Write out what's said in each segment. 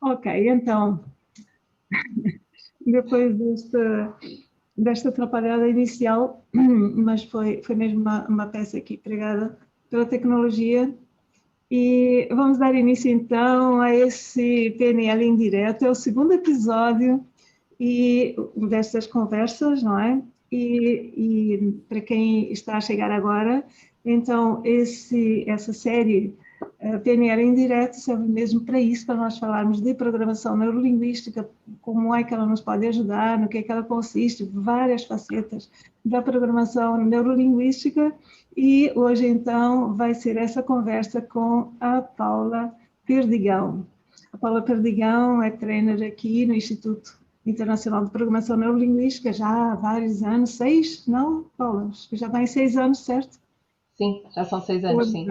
Ok, então, depois desta atrapalhada inicial, mas foi mesmo uma peça aqui pregada pela tecnologia. E vamos dar início então a esse PNL em direto. É o segundo episódio e destas conversas, não é? E para quem está a chegar agora, então essa série PNL em direto serve mesmo para isso, para nós falarmos de programação neurolinguística, como é que ela nos pode ajudar, no que é que ela consiste, várias facetas da programação neurolinguística. E hoje, então, vai ser essa conversa com a Paula Perdigão. A Paula Perdigão é trainer aqui no Instituto Internacional de Programação Neurolinguística já há vários anos, 6, não, Paula? Acho que já vai em 6 anos, certo? Sim, já são 6 anos, sim.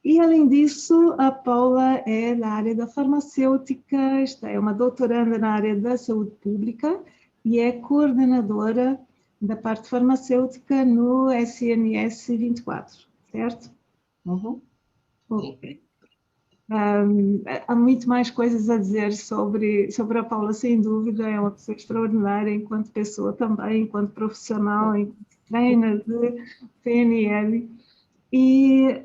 E, além disso, a Paula é da área da farmacêutica, é uma doutoranda na área da saúde pública e é coordenadora da parte farmacêutica no SNS 24, certo? Uhum. Sim. Ok. Há muito mais coisas a dizer sobre a Paula, sem dúvida, é uma pessoa extraordinária enquanto pessoa também, enquanto profissional, enquanto trainer de PNL. E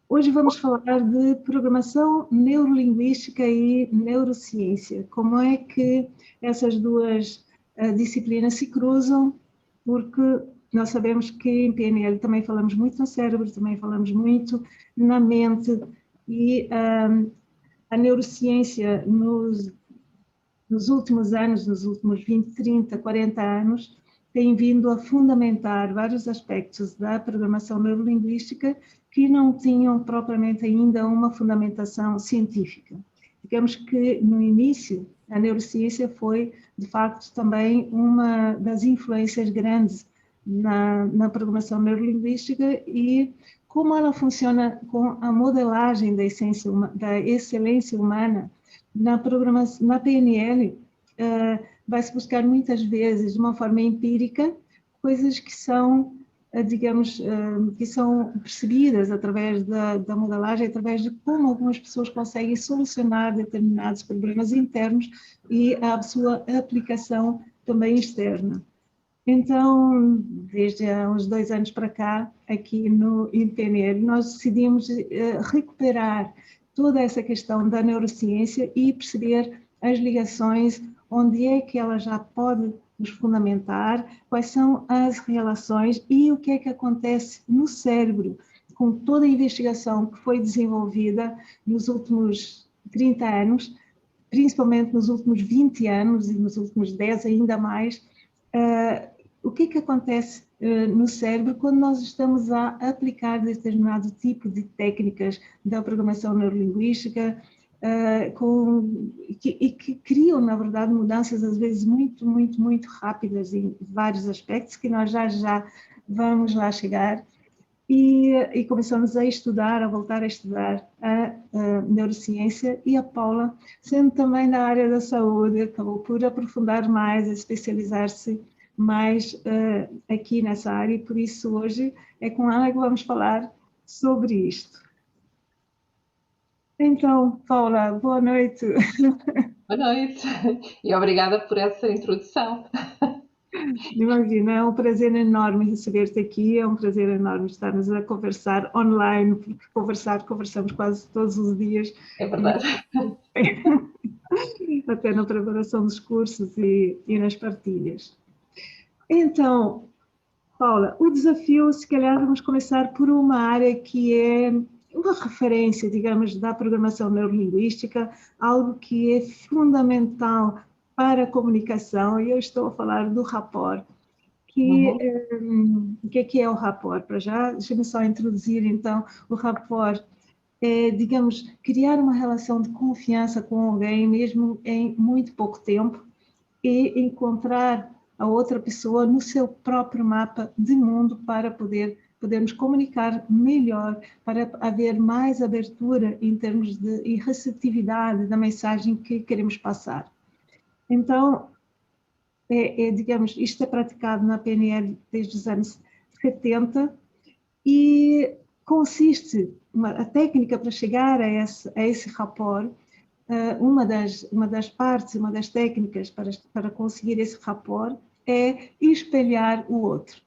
hoje vamos falar de programação neurolinguística e neurociência. Como é que essas duas disciplinas se cruzam? Porque nós sabemos que em PNL também falamos muito no cérebro, também falamos muito na mente, e a neurociência nos últimos anos, nos últimos 20, 30, 40 anos, tem vindo a fundamentar vários aspectos da programação neurolinguística que não tinham propriamente ainda uma fundamentação científica. Digamos que no início a neurociência foi, de facto, também uma das influências grandes na programação neurolinguística, e como ela funciona com a modelagem da excelência humana na programação, na PNL, vai-se buscar muitas vezes, de uma forma empírica, coisas que são, digamos, que são percebidas através da modelagem, através de como algumas pessoas conseguem solucionar determinados problemas internos e a sua aplicação também externa. Então, desde há uns 2 anos para cá, aqui no IPNL, nós decidimos recuperar toda essa questão da neurociência e perceber as ligações, onde é que ela já pode nos fundamentar, quais são as relações e o que é que acontece no cérebro, com toda a investigação que foi desenvolvida nos últimos 30 anos, principalmente nos últimos 20 anos e nos últimos 10 ainda mais. O que é que acontece no cérebro quando nós estamos a aplicar determinado tipo de técnicas da programação neurolinguística, e que criam, na verdade, mudanças às vezes muito, muito, muito rápidas em vários aspectos, que nós já vamos lá chegar. E começamos a estudar, a voltar a estudar a neurociência, e a Paula, sendo também da área da saúde, acabou por aprofundar mais, a especializar-se mais aqui nessa área, e por isso hoje é com ela que vamos falar sobre isto. Então, Paula, boa noite. Boa noite e obrigada por essa introdução. Imagina, é um prazer enorme receber-te aqui, é um prazer enorme estarmos a conversar online, porque conversamos quase todos os dias. É verdade. Até na preparação dos cursos e nas partilhas. Então, Paula, o desafio, se calhar vamos começar por uma área que é uma referência, digamos, da programação neurolinguística, algo que é fundamental para a comunicação, e eu estou a falar do rapport. Uhum. O que é o rapport? Para já, deixa-me só introduzir, então, o rapport é, digamos, criar uma relação de confiança com alguém, mesmo em muito pouco tempo, e encontrar a outra pessoa no seu próprio mapa de mundo para podermos comunicar melhor, para haver mais abertura em termos de receptividade da mensagem que queremos passar. Então, digamos, isto é praticado na PNL desde os anos 70, e consiste, a técnica para chegar a esse rapport uma das partes, uma das técnicas para conseguir esse rapport é espelhar o outro.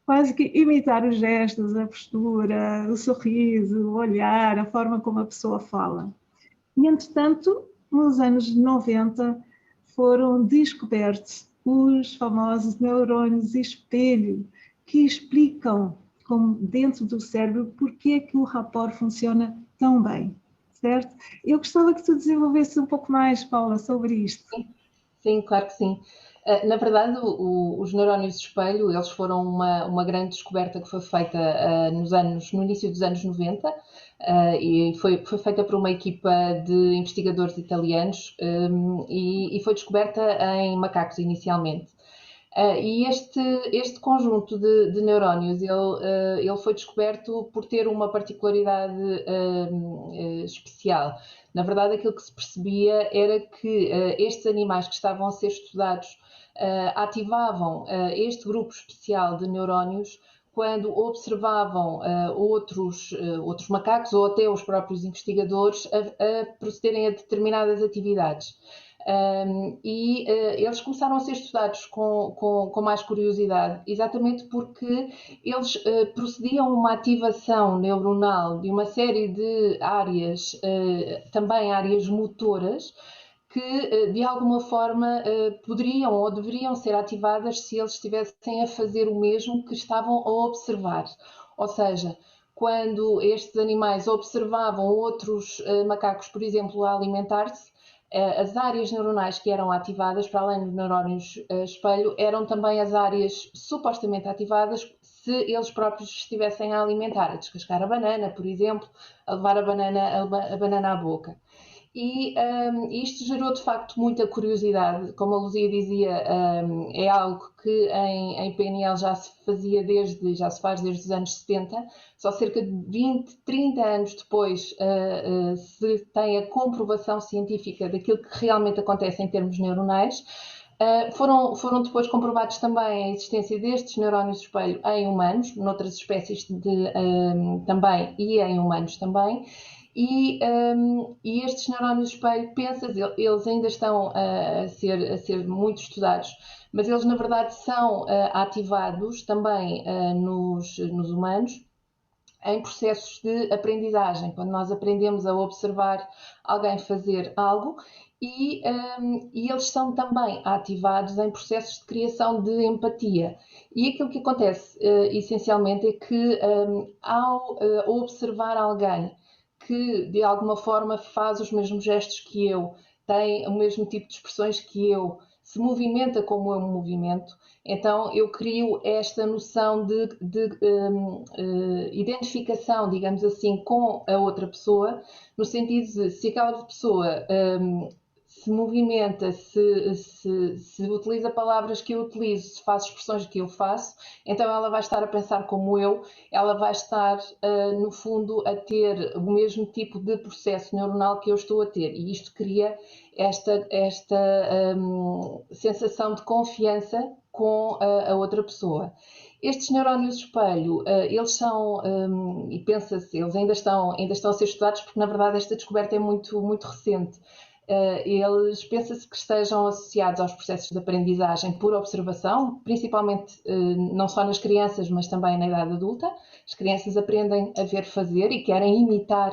Quase que imitar os gestos, a postura, o sorriso, o olhar, a forma como a pessoa fala. E, entretanto, nos anos 90, foram descobertos os famosos neurônios espelho, que explicam, como dentro do cérebro, porque é que o rapport funciona tão bem, certo? Eu gostava que tu desenvolvesse um pouco mais, Paula, sobre isto. Sim, claro que sim. Na verdade, os neurónios de espelho, eles foram uma grande descoberta que foi feita no início dos anos 90, e foi feita por uma equipa de investigadores italianos, e foi descoberta em macacos inicialmente. E este conjunto de neurónios, ele foi descoberto por ter uma particularidade especial. Na verdade, aquilo que se percebia era que estes animais que estavam a ser estudados ativavam este grupo especial de neurónios quando observavam outros macacos ou até os próprios investigadores a procederem a determinadas atividades. Eles começaram a ser estudados com mais curiosidade, exatamente porque eles procediam a uma ativação neuronal de uma série de áreas, também áreas motoras, que de alguma forma poderiam ou deveriam ser ativadas se eles estivessem a fazer o mesmo que estavam a observar. Ou seja, quando estes animais observavam outros macacos, por exemplo, a alimentar-se, as áreas neuronais que eram ativadas, para além dos neurónios espelho, eram também as áreas supostamente ativadas se eles próprios estivessem a alimentar, a descascar a banana, por exemplo, a levar a banana à boca. E isto gerou de facto muita curiosidade. Como a Luzia dizia, é algo que em PNL já se faz desde os anos 70. Só cerca de 20, 30 anos depois se tem a comprovação científica daquilo que realmente acontece em termos neuronais. Foram depois comprovados também a existência destes neurónios de espelho em humanos, noutras espécies também, e em humanos também. E estes neurónios de espelho, pensas, eles ainda estão a ser muito estudados, mas eles na verdade são ativados também nos humanos em processos de aprendizagem, quando nós aprendemos a observar alguém fazer algo, e eles são também ativados em processos de criação de empatia. E aquilo que acontece essencialmente é que ao observar alguém que de alguma forma faz os mesmos gestos que eu, tem o mesmo tipo de expressões que eu, se movimenta como eu me movimento, então eu crio esta noção de identificação, digamos assim, com a outra pessoa, no sentido de se aquela pessoa se movimenta, se utiliza palavras que eu utilizo, se faz expressões que eu faço, então ela vai estar a pensar como eu, ela vai estar, no fundo, a ter o mesmo tipo de processo neuronal que eu estou a ter. E isto cria esta sensação de confiança com a outra pessoa. Estes neurónios de espelho, eles são, e pensa-se, eles ainda estão a ser estudados porque, na verdade, esta descoberta é muito, muito recente. Eles pensa-se que estejam associados aos processos de aprendizagem por observação, principalmente não só nas crianças, mas também na idade adulta. As crianças aprendem a ver fazer e querem imitar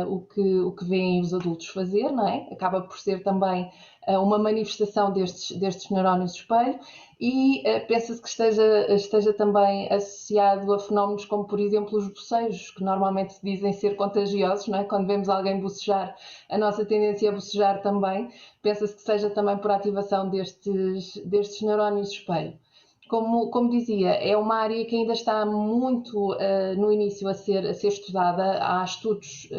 o que veem os adultos fazer, não é? Acaba por ser também uma manifestação destes neurónios de espelho, e pensa-se que esteja também associado a fenómenos como, por exemplo, os bocejos, que normalmente se dizem ser contagiosos, não é? Quando vemos alguém bocejar, a nossa tendência a bocejar também, pensa-se que seja também por ativação destes neurónios de espelho. Como dizia, é uma área que ainda está muito no início a ser estudada. Há estudos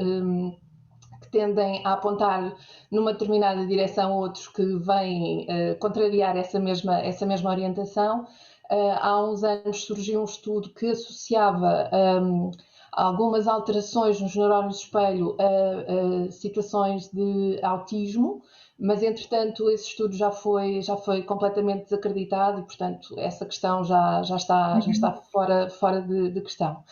que tendem a apontar numa determinada direção, outros que vêm contrariar essa mesma orientação. Há uns anos surgiu um estudo que associava algumas alterações nos neurónios de espelho a situações de autismo, mas entretanto esse estudo já foi completamente desacreditado e, portanto, essa questão já está fora de questão.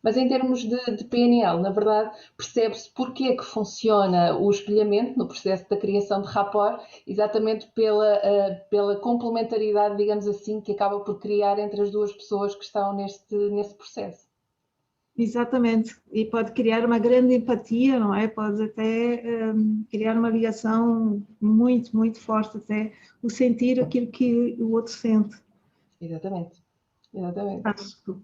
Mas em termos de PNL, na verdade, percebe-se porque é que funciona o espelhamento no processo da criação de rapport, exatamente pela complementaridade, digamos assim, que acaba por criar entre as duas pessoas que estão nesse processo. Exatamente, e pode criar uma grande empatia, não é? Pode até criar uma ligação muito, muito forte, até o sentir aquilo que o outro sente. Exatamente, exatamente. Fantástico.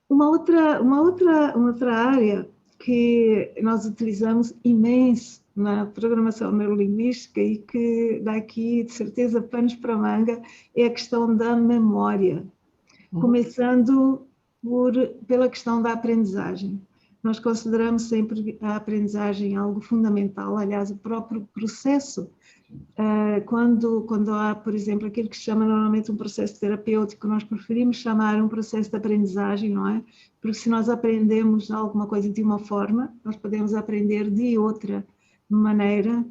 Uma outra área que nós utilizamos imenso na programação neurolinguística e que dá aqui, de certeza, panos para manga, é a questão da memória. Começando pela questão da aprendizagem. Nós consideramos sempre a aprendizagem algo fundamental, aliás, o próprio processo, quando há, por exemplo, aquilo que se chama normalmente um processo terapêutico, nós preferimos chamar um processo de aprendizagem, não é? Porque se nós aprendemos alguma coisa de uma forma, nós podemos aprender de outra maneira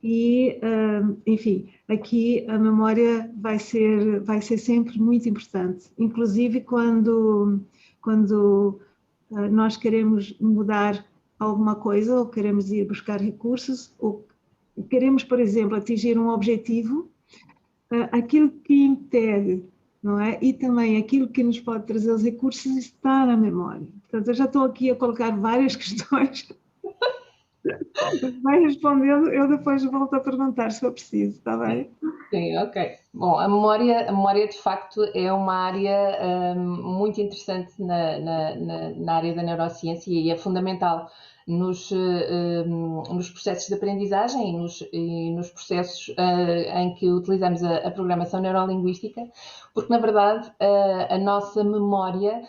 e, enfim, aqui a memória vai ser sempre muito importante, inclusive quando nós queremos mudar alguma coisa ou queremos ir buscar recursos ou queremos, por exemplo, atingir um objetivo, aquilo que impede, não é? E também aquilo que nos pode trazer os recursos está na memória. Portanto, eu já estou aqui a colocar várias questões. Vai respondendo, eu depois volto a perguntar se for preciso, está bem? Sim, ok. Bom, a memória de facto é uma área muito interessante na área da neurociência e é fundamental nos processos de aprendizagem e nos processos em que utilizamos a programação neurolinguística, porque na verdade a nossa memória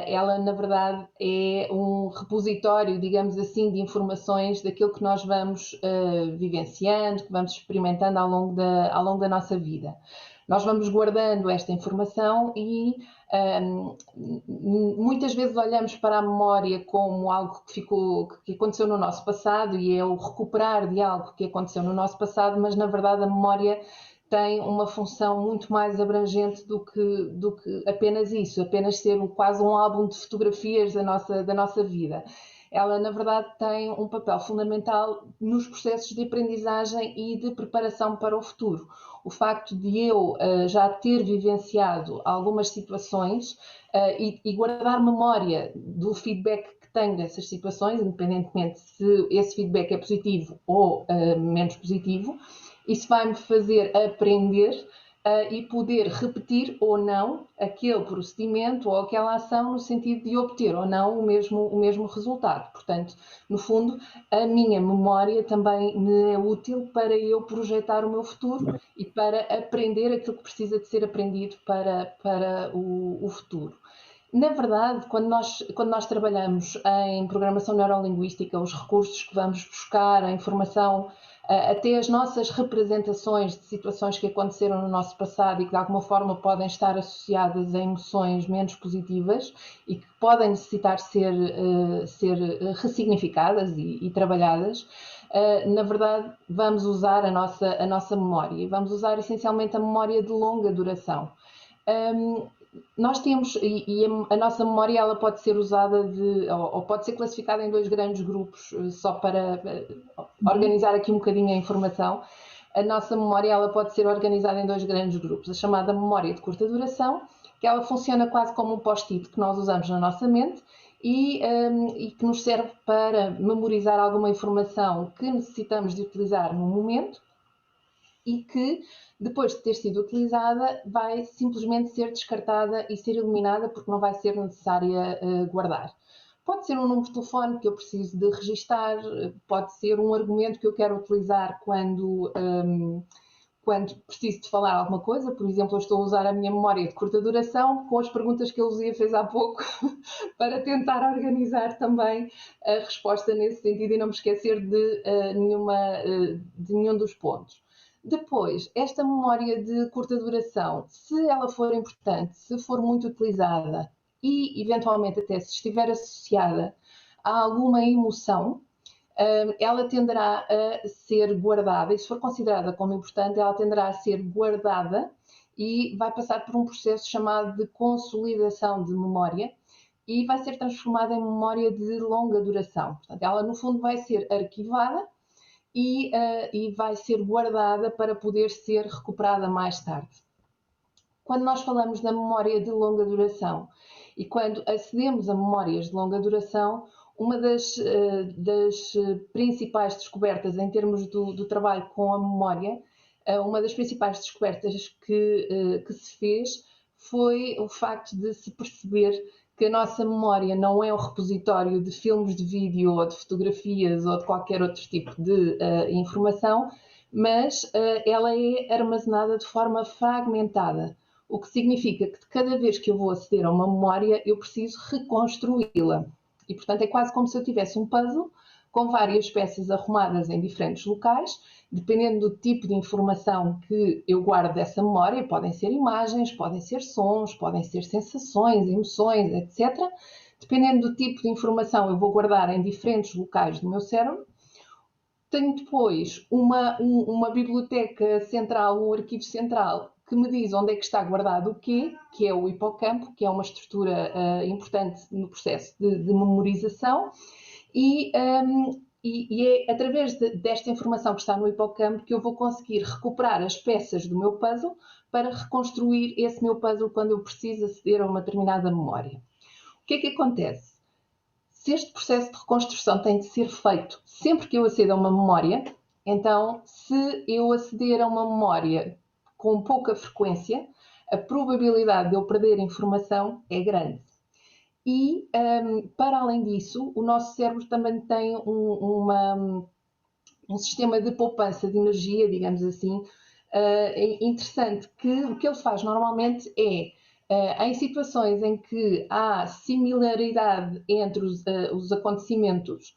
ela na verdade é um repositório, digamos assim, de informações daquilo que nós vamos vivenciando, que vamos experimentando ao longo da nossa vida. Nós vamos guardando esta informação e muitas vezes olhamos para a memória como algo que aconteceu no nosso passado e é o recuperar de algo que aconteceu no nosso passado, mas na verdade a memória tem uma função muito mais abrangente do que apenas isso, apenas ser quase um álbum de fotografias da nossa vida. Ela, na verdade, tem um papel fundamental nos processos de aprendizagem e de preparação para o futuro. O facto de eu já ter vivenciado algumas situações e guardar memória do feedback que tenho dessas situações, independentemente se esse feedback é positivo ou menos positivo, isso vai-me fazer aprender e poder repetir ou não aquele procedimento ou aquela ação no sentido de obter ou não o mesmo resultado. Portanto, no fundo, a minha memória também me é útil para eu projetar o meu futuro e para aprender aquilo que precisa de ser aprendido para o futuro. Na verdade, quando nós trabalhamos em programação neurolinguística, os recursos que vamos buscar, a informação, até as nossas representações de situações que aconteceram no nosso passado e que de alguma forma podem estar associadas a emoções menos positivas e que podem necessitar ser ressignificadas e trabalhadas, na verdade vamos usar a nossa memória e vamos usar essencialmente a memória de longa duração. Nós temos, e a nossa memória ela pode ser usada ou pode ser classificada em dois grandes grupos, só para organizar aqui um bocadinho a informação. A nossa memória ela pode ser organizada em dois grandes grupos, a chamada memória de curta duração, que ela funciona quase como um post-it que nós usamos na nossa mente e que nos serve para memorizar alguma informação que necessitamos de utilizar no momento e que, depois de ter sido utilizada, vai simplesmente ser descartada e ser eliminada porque não vai ser necessária guardar. Pode ser um número de telefone que eu preciso de registar, pode ser um argumento que eu quero utilizar quando preciso de falar alguma coisa. Por exemplo, eu estou a usar a minha memória de curta duração com as perguntas que a Luzia fez há pouco para tentar organizar também a resposta nesse sentido e não me esquecer de nenhum dos pontos. Depois, esta memória de curta duração, se ela for importante, se for muito utilizada e, eventualmente, até se estiver associada a alguma emoção, ela tenderá a ser guardada, e se for considerada como importante, ela tenderá a ser guardada e vai passar por um processo chamado de consolidação de memória, e vai ser transformada em memória de longa duração. Portanto, ela no fundo vai ser arquivada e vai ser guardada para poder ser recuperada mais tarde. Quando nós falamos da memória de longa duração e quando acedemos a memórias de longa duração, uma das principais descobertas em termos do trabalho com a memória, uma das principais descobertas que se fez foi o facto de se perceber que a nossa memória não é um repositório de filmes de vídeo ou de fotografias ou de qualquer outro tipo de informação, mas ela é armazenada de forma fragmentada, o que significa que de cada vez que eu vou aceder a uma memória, eu preciso reconstruí-la. E, portanto, é quase como se eu tivesse um puzzle com várias peças arrumadas em diferentes locais, dependendo do tipo de informação que eu guardo dessa memória, podem ser imagens, podem ser sons, podem ser sensações, emoções, etc. Dependendo do tipo de informação, eu vou guardar em diferentes locais do meu cérebro. Tenho depois uma biblioteca central, um arquivo central, que me diz onde é que está guardado o quê, que é o hipocampo, que é uma estrutura importante no processo de memorização, e é através desta informação que está no hipocampo que eu vou conseguir recuperar as peças do meu puzzle para reconstruir esse meu puzzle quando eu preciso aceder a uma determinada memória. O que é que acontece? Se este processo de reconstrução tem de ser feito sempre que eu acedo a uma memória, então, se eu aceder a uma memória com pouca frequência, a probabilidade de eu perder informação é grande. E, para além disso, o nosso cérebro também tem um sistema de poupança de energia, digamos assim, interessante, que o que ele faz normalmente é, em situações em que há similaridade entre os acontecimentos,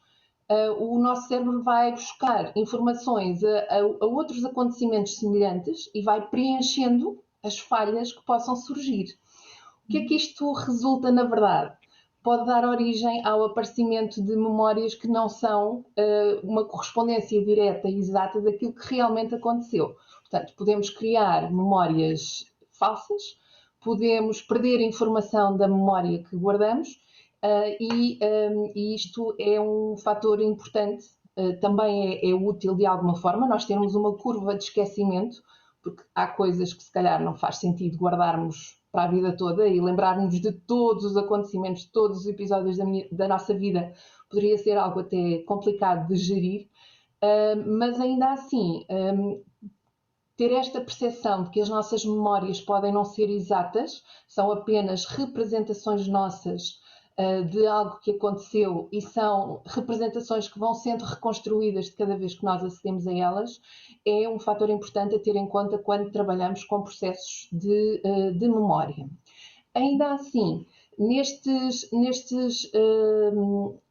o nosso cérebro vai buscar informações a outros acontecimentos semelhantes e vai preenchendo as falhas que possam surgir. O que é que isto resulta na verdade? Pode dar origem ao aparecimento de memórias que não são uma correspondência direta e exata daquilo que realmente aconteceu. Portanto, podemos criar memórias falsas, podemos perder informação da memória que guardamos e isto é um fator importante, também é útil de alguma forma, nós termos uma curva de esquecimento, porque há coisas que se calhar não faz sentido guardarmos para a vida toda e lembrarmos de todos os acontecimentos, de todos os episódios da nossa vida, poderia ser algo até complicado de gerir, mas ainda assim, ter esta percepção de que as nossas memórias podem não ser exatas, são apenas representações nossas de algo que aconteceu e são representações que vão sendo reconstruídas de cada vez que nós acedemos a elas, é um fator importante a ter em conta quando trabalhamos com processos de memória. Ainda assim,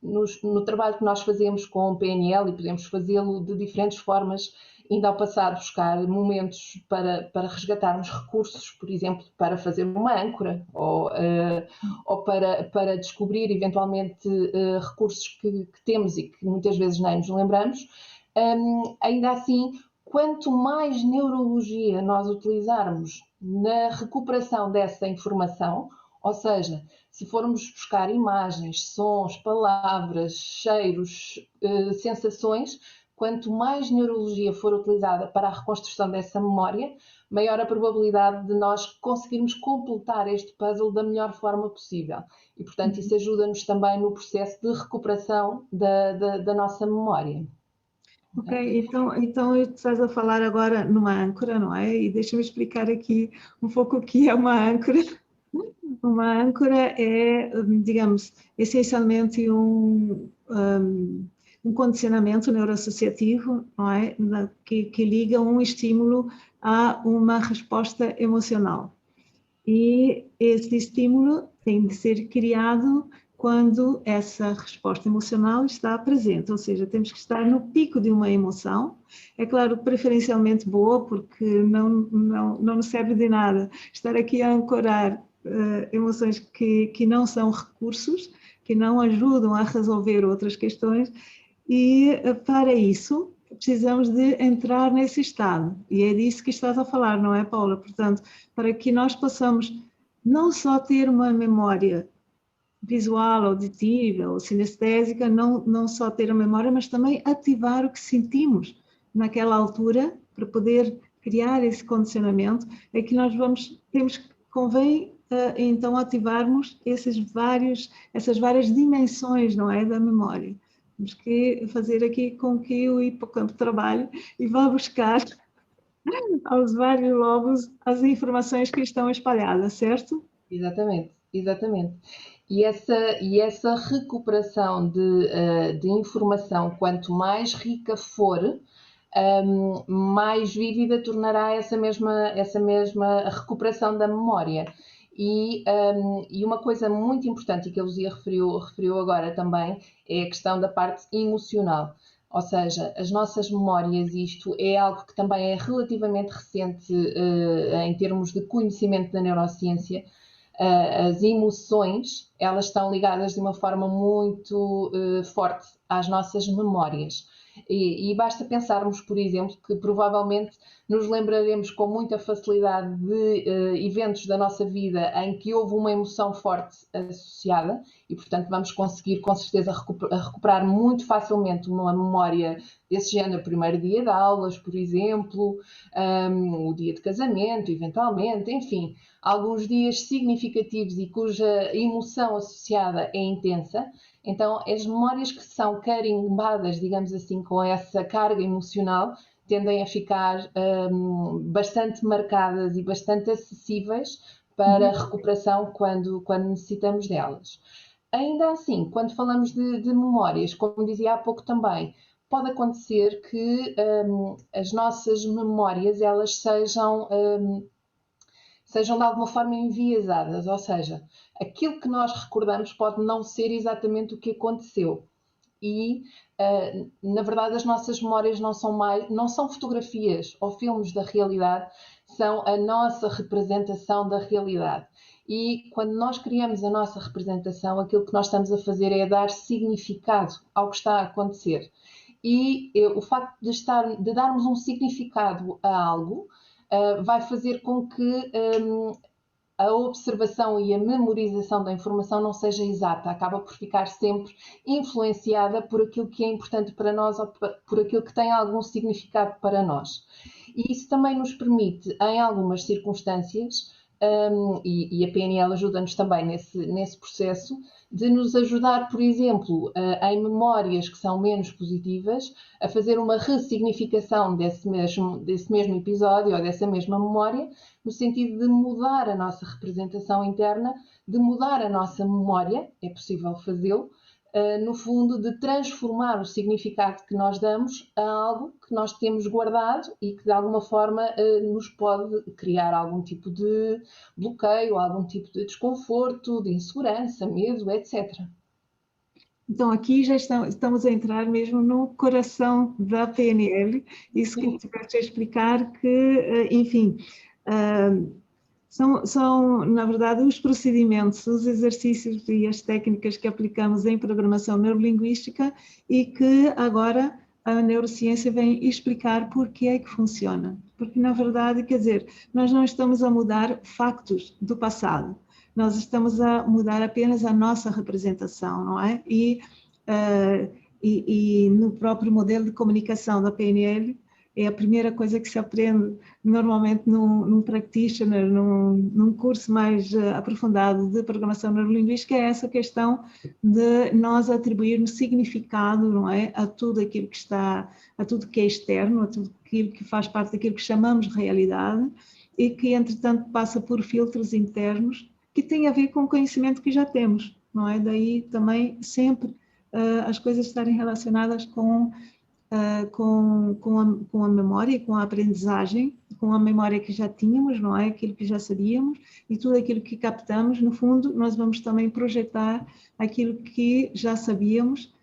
no trabalho que nós fazemos com o PNL, e podemos fazê-lo de diferentes formas, ainda ao passar buscar momentos para resgatarmos recursos, por exemplo, para fazer uma âncora ou para descobrir eventualmente recursos que temos e que muitas vezes nem nos lembramos. Ainda assim, quanto mais neurologia nós utilizarmos na recuperação dessa informação, ou seja, se formos buscar imagens, sons, palavras, cheiros, sensações, quanto mais neurologia for utilizada para a reconstrução dessa memória, maior a probabilidade de nós conseguirmos completar este puzzle da melhor forma possível. E, portanto, isso ajuda-nos também no processo de recuperação da nossa memória. Ok, então estás a falar agora numa âncora, não é? E deixa-me explicar aqui um pouco o que é uma âncora. Uma âncora é, digamos, essencialmente um condicionamento neuroassociativo, não é? Que liga um estímulo a uma resposta emocional. E esse estímulo tem de ser criado quando essa resposta emocional está presente, ou seja, temos que estar no pico de uma emoção, é claro, preferencialmente boa, porque não nos serve de nada estar aqui a ancorar emoções que não são recursos, que não ajudam a resolver outras questões, e para isso precisamos de entrar nesse estado, e é disso que estás a falar, não é, Paula? Portanto, para que nós possamos não só ter uma memória visual, auditiva ou sinestésica, não só ter a memória, mas também ativar o que sentimos naquela altura para poder criar esse condicionamento, é que nós convém então ativarmos essas várias dimensões, não é, da memória. Temos que fazer aqui com que o hipocampo trabalhe e vá buscar aos vários lobos as informações que estão espalhadas, certo? Exatamente, exatamente. E essa recuperação de informação, quanto mais rica for, mais vívida tornará essa mesma recuperação da memória. E uma coisa muito importante, e que a Luzia referiu agora também, é a questão da parte emocional. Ou seja, as nossas memórias, isto é algo que também é relativamente recente em termos de conhecimento da neurociência. As emoções, elas estão ligadas de uma forma muito forte às nossas memórias. E basta pensarmos, por exemplo, que provavelmente nos lembraremos com muita facilidade de eventos da nossa vida em que houve uma emoção forte associada e, portanto, vamos conseguir com certeza recuperar muito facilmente uma memória desse género, primeiro dia de aulas, por exemplo, o dia de casamento, eventualmente, enfim, alguns dias significativos e cuja emoção associada é intensa. Então, as memórias que são carimbadas, digamos assim, com essa carga emocional, tendem a ficar bastante marcadas e bastante acessíveis para a recuperação quando necessitamos delas. Ainda assim, quando falamos de memórias, como dizia há pouco também, pode acontecer que as nossas memórias elas sejam de alguma forma enviesadas, ou seja, aquilo que nós recordamos pode não ser exatamente o que aconteceu. E, na verdade, as nossas memórias não são fotografias ou filmes da realidade, são a nossa representação da realidade. E quando nós criamos a nossa representação, aquilo que nós estamos a fazer é dar significado ao que está a acontecer. E o facto de darmos um significado a algo vai fazer com que a observação e a memorização da informação não seja exata, acaba por ficar sempre influenciada por aquilo que é importante para nós ou por aquilo que tem algum significado para nós. E isso também nos permite, em algumas circunstâncias, e a PNL ajuda-nos também nesse processo, de nos ajudar, por exemplo, em memórias que são menos positivas, a fazer uma ressignificação desse mesmo episódio ou dessa mesma memória, no sentido de mudar a nossa representação interna, de mudar a nossa memória, é possível fazê-lo, no fundo, de transformar o significado que nós damos a algo que nós temos guardado e que de alguma forma nos pode criar algum tipo de bloqueio, algum tipo de desconforto, de insegurança, medo, etc. Então, aqui já estamos a entrar mesmo no coração da PNL, isso que tiveste a explicar que, enfim, são, na verdade, os procedimentos, os exercícios e as técnicas que aplicamos em programação neurolinguística e que agora a neurociência vem explicar porque é que funciona. Porque, na verdade, quer dizer, nós não estamos a mudar factos do passado, nós estamos a mudar apenas a nossa representação, não é? E no próprio modelo de comunicação da PNL, é a primeira coisa que se aprende normalmente num practitioner, num curso mais aprofundado de programação neurolinguística, é essa questão de nós atribuirmos significado, não é, a tudo aquilo que está, a tudo que é externo, a tudo aquilo que faz parte daquilo que chamamos realidade e que, entretanto, passa por filtros internos que têm a ver com o conhecimento que já temos, não é? Daí também sempre as coisas estarem relacionadas com a memória, com a aprendizagem, com a memória que já tínhamos, não é? Aquilo que já sabíamos e tudo aquilo que captamos, no fundo, nós vamos também projetar aquilo que já sabíamos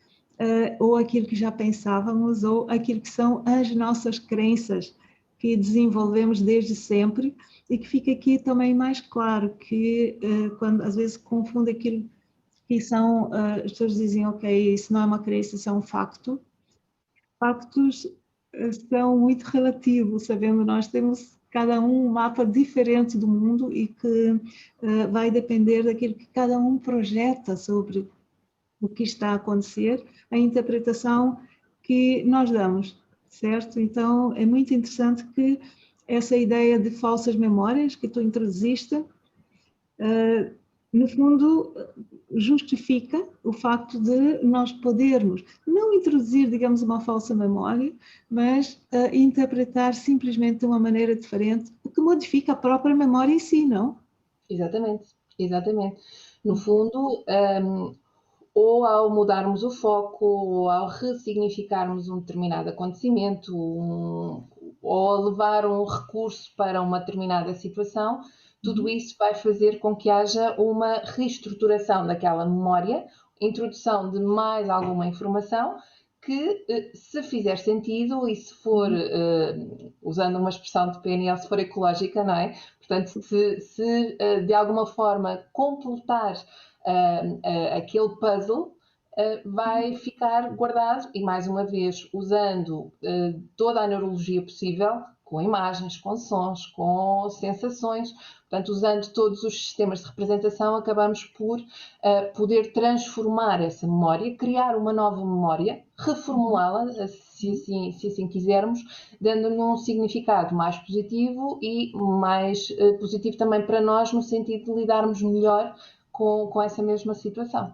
ou aquilo que já pensávamos ou aquilo que são as nossas crenças que desenvolvemos desde sempre e que fica aqui também mais claro que quando às vezes confunde aquilo que são, as pessoas dizem, ok, isso não é uma crença, isso é um facto. Factos são muito relativos, sabendo nós temos cada um mapa diferente do mundo e que vai depender daquilo que cada um projeta sobre o que está a acontecer, a interpretação que nós damos, certo? Então, é muito interessante que essa ideia de falsas memórias que tu introduziste, no fundo, justifica o facto de nós podermos não introduzir, digamos, uma falsa memória, mas interpretar simplesmente de uma maneira diferente, o que modifica a própria memória em si, não? Exatamente, exatamente. No fundo, ou ao mudarmos o foco, ou ao ressignificarmos um determinado acontecimento, ou a levar um recurso para uma determinada situação, tudo isso vai fazer com que haja uma reestruturação daquela memória, introdução de mais alguma informação que, se fizer sentido e se for, usando uma expressão de PNL, se for ecológica, não é? Portanto, se de alguma forma completar aquele puzzle, vai ficar guardado e, mais uma vez, usando toda a neurologia possível, com imagens, com sons, com sensações, portanto, usando todos os sistemas de representação, acabamos por poder transformar essa memória, criar uma nova memória, reformulá-la, se assim quisermos, dando-lhe um significado mais positivo e mais positivo também para nós, no sentido de lidarmos melhor com essa mesma situação.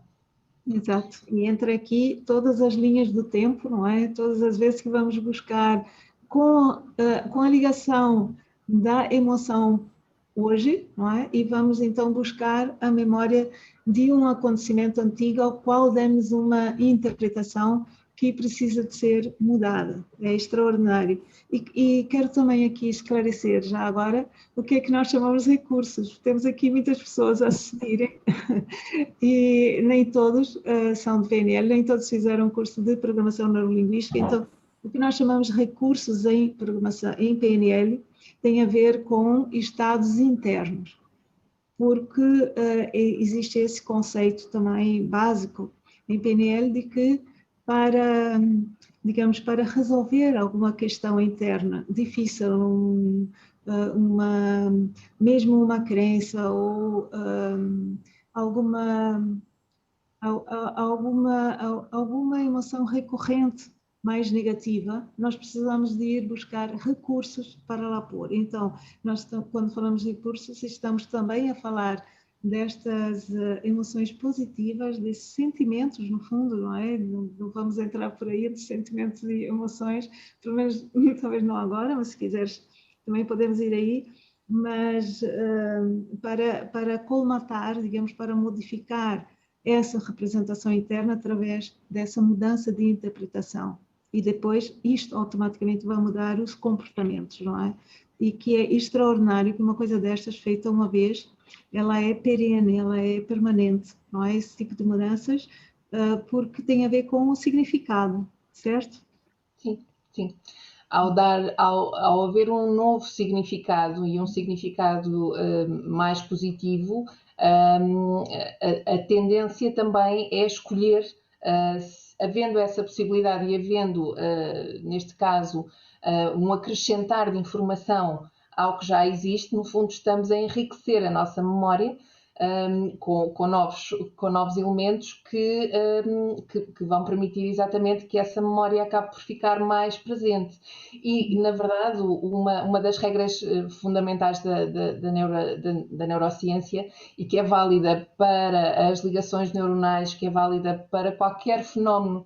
Exato, e entra aqui todas as linhas do tempo, não é? Todas as vezes que vamos buscar com a ligação da emoção hoje, não é? E vamos então buscar a memória de um acontecimento antigo ao qual demos uma interpretação que precisa de ser mudada. É extraordinário. E quero também aqui esclarecer já agora o que é que nós chamamos de recursos. Temos aqui muitas pessoas a assistirem e nem todos são de PNL, nem todos fizeram um curso de programação neurolinguística, então o que nós chamamos de recursos em programação, em PNL, tem a ver com estados internos, porque existe esse conceito também básico em PNL de que digamos, para resolver alguma questão interna difícil, mesmo uma crença ou alguma, alguma emoção recorrente mais negativa, nós precisamos de ir buscar recursos para lá pôr. Então, nós, quando falamos de recursos, estamos também a falar destas emoções positivas, desses sentimentos, no fundo, não é? Não vamos entrar por aí de sentimentos e emoções, pelo menos, talvez não agora, mas se quiseres, também podemos ir aí, mas para colmatar, digamos, para modificar essa representação interna através dessa mudança de interpretação. E depois isto automaticamente vai mudar os comportamentos, não é? E que é extraordinário que uma coisa destas, feita uma vez, ela é perene, ela é permanente, não é? Esse tipo de mudanças, porque tem a ver com o significado, certo? Sim, sim. Ao haver um novo significado e um significado mais positivo, a tendência também é escolher, havendo essa possibilidade e havendo, neste caso, um acrescentar de informação ao que já existe, no fundo estamos a enriquecer a nossa memória com novos elementos que vão permitir exatamente que essa memória acabe por ficar mais presente. E, na verdade, uma das regras fundamentais da neurociência e que é válida para as ligações neuronais, que é válida para qualquer fenómeno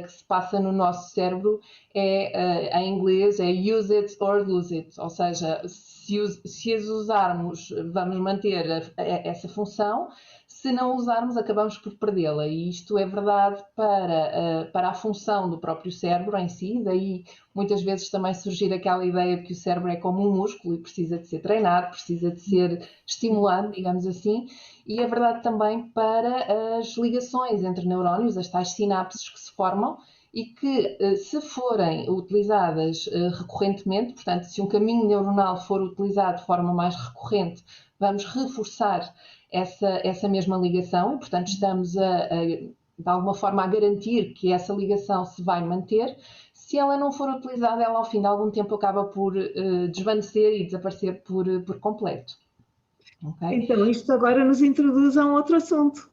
que se passa no nosso cérebro, em inglês, é use it or lose it, ou seja, se as usarmos, vamos manter essa função, se não usarmos, acabamos por perdê-la. E isto é verdade para a função do próprio cérebro em si, daí muitas vezes também surgir aquela ideia de que o cérebro é como um músculo e precisa de ser treinado, precisa de ser estimulado, digamos assim, e é verdade também para as ligações entre neurónios, as tais sinapses que se formam, e que, se forem utilizadas recorrentemente, portanto, se um caminho neuronal for utilizado de forma mais recorrente, vamos reforçar essa mesma ligação e, portanto, estamos de alguma forma a garantir que essa ligação se vai manter. se ela não for utilizada, ela ao fim de algum tempo acaba por desvanecer e desaparecer por completo. Okay? Então, isto agora nos introduz a um outro assunto.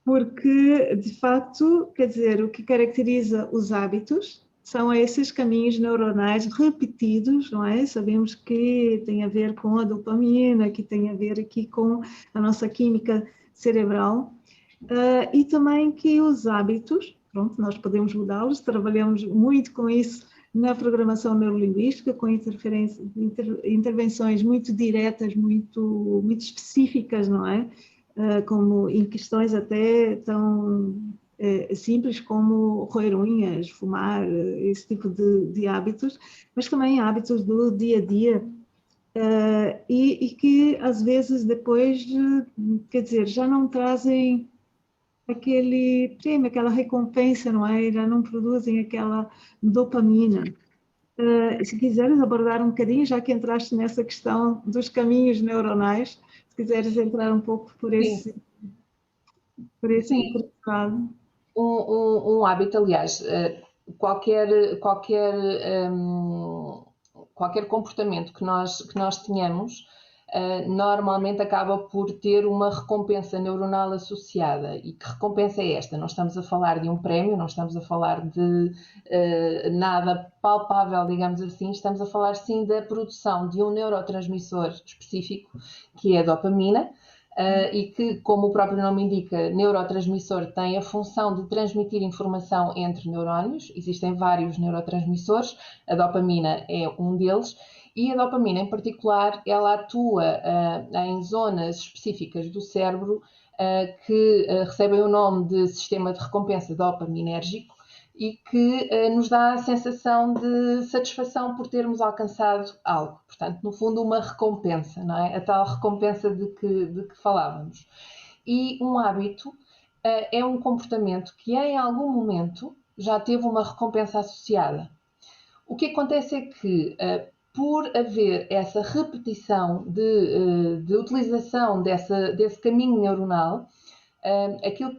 Porque, de facto, quer dizer, o que caracteriza os hábitos são esses caminhos neuronais repetidos, não é? Sabemos que tem a ver com a dopamina, que tem a ver aqui com a nossa química cerebral, e também que os hábitos, pronto, nós podemos mudá-los, trabalhamos muito com isso na programação neurolinguística, com intervenções muito diretas, muito específicas, não é? Como em questões até tão simples como roer unhas, fumar, esse tipo de hábitos, mas também hábitos do dia a dia, e que às vezes depois, quer dizer, já não trazem aquele prêmio, aquela recompensa, não é? Já não produzem aquela dopamina. Se quiseres abordar um bocadinho, já que entraste nessa questão dos caminhos neuronais, se quiseres entrar um pouco por Sim, esse sim. lado. Um hábito, aliás, qualquer, qualquer comportamento que nós tenhamos, normalmente acaba por ter uma recompensa neuronal associada. E que recompensa é esta? Não estamos a falar de um prémio, não estamos a falar de nada palpável, digamos assim, estamos a falar sim da produção de um neurotransmissor específico, que é a dopamina, e que, como o próprio nome indica, neurotransmissor tem a função de transmitir informação entre neurónios. Existem vários neurotransmissores, a dopamina é um deles, e a dopamina em particular, ela atua em zonas específicas do cérebro que recebem o nome de sistema de recompensa dopaminérgico, e que nos dá a sensação de satisfação por termos alcançado algo. Portanto, no fundo, uma recompensa, não é? A tal recompensa de que falávamos. E um hábito é um comportamento que em algum momento já teve uma recompensa associada. O que acontece é que, por haver essa repetição de utilização desse caminho neuronal, aquilo